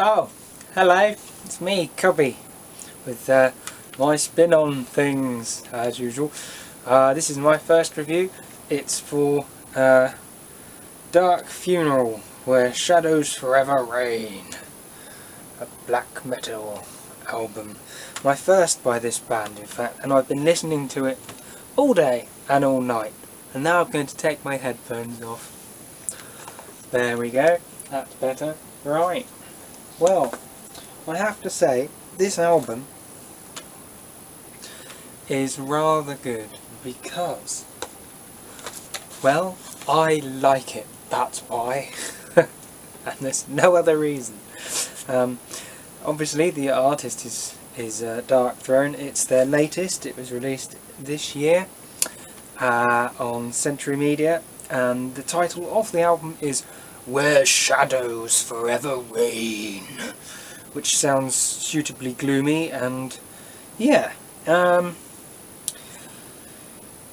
Oh, hello, it's me, Cubby, with my spin on things, as usual. This is my first review. It's for Dark Funeral, Where Shadows Forever Reign, a black metal album. My first by this band, in fact, and I've been listening to it all day and all night. And now I'm going to take my headphones off. There we go, that's better. Right. Well, I have to say, this album is rather good because, well, I like it, that's why, and there's no other reason. Obviously the artist is Darkthrone. It's their latest. It was released this year on Century Media, and the title of the album is Where Shadows Forever Reign, which sounds suitably gloomy, and yeah,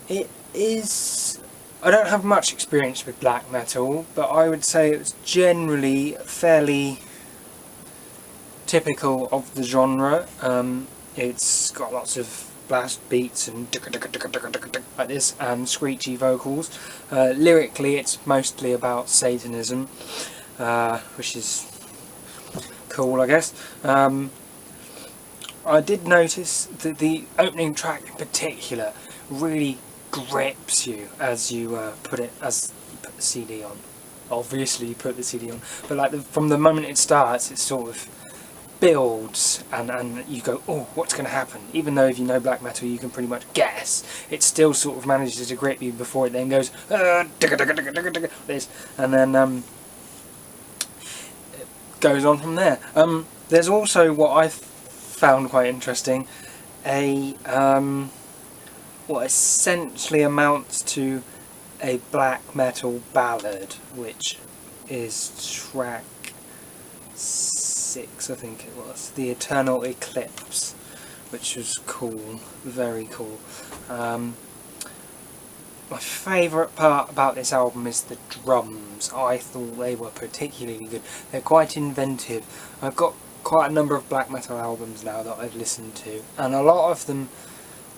it is. I don't have much experience with black metal, but I would say it's generally fairly typical of the genre. It's got lots of blast beats and like this, and screechy vocals. Lyrically, it's mostly about Satanism, which is cool, I guess. I did notice that the opening track in particular really grips you as you put the CD on. Obviously you put the CD on, but like from the moment it starts, it sort of builds and you go, oh, what's going to happen? Even though if you know black metal you can pretty much guess, it still sort of manages to grip you before it then goes this, and then it goes on from there. There's also what I found quite interesting, what essentially amounts to a black metal ballad, which is track 6, I think it was, The Eternal Eclipse, which was cool, very cool. My favourite part about this album is the drums. I thought they were particularly good. They're quite inventive. I've got quite a number of black metal albums now that I've listened to, and a lot of them,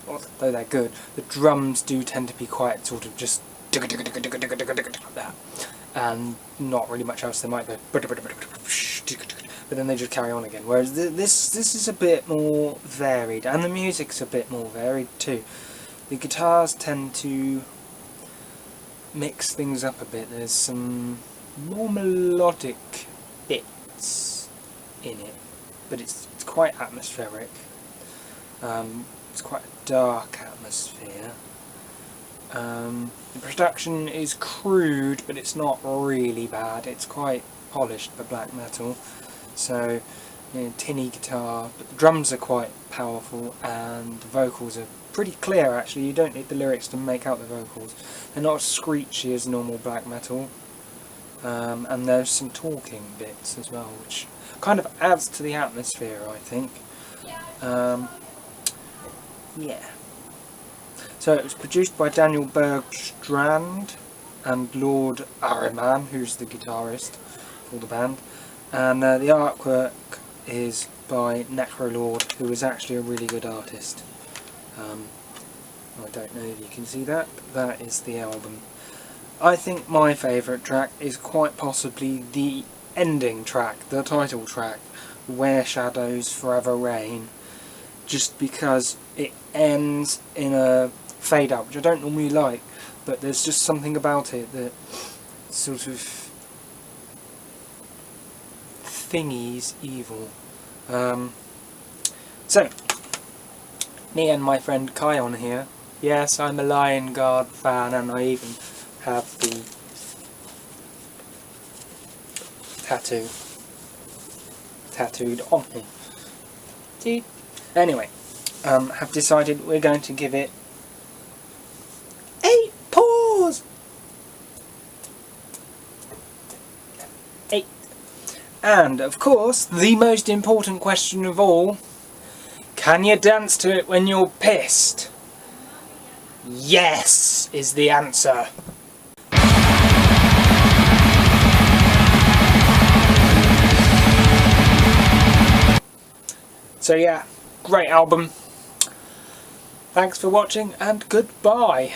although they're good, the drums do tend to be quite sort of just like that, and not really much else. They might go, but then they just carry on again. Whereas this is a bit more varied, and the music's a bit more varied too. The guitars tend to mix things up a bit. There's some more melodic bits in it, but it's quite atmospheric. It's quite a dark atmosphere. The production is crude, but it's not really bad. It's quite polished for black metal. So, tinny guitar, but the drums are quite powerful, and the vocals are pretty clear actually. You don't need the lyrics to make out the vocals. They're not as screechy as normal black metal. And there's some talking bits as well, which kind of adds to the atmosphere, I think. Yeah. So it was produced by Daniel Bergstrand and Lord Ahriman, who's the guitarist for the band. And the artwork is by Necrolord, who is actually a really good artist. I don't know if you can see that, but that is the album. I think my favourite track is quite possibly the ending track, the title track, Where Shadows Forever Reign, just because it ends in a fade out, which I don't normally like, but there's just something about it that sort of thingy's evil. So, me and my friend Kion here. Yes, I'm a Lion Guard fan, and I even have the tattooed on me. See? Anyway, have decided we're going to give it 8 paws! 8. And, of course, the most important question of all, can you dance to it when you're pissed? Yes, is the answer. So yeah, great album. Thanks for watching and goodbye.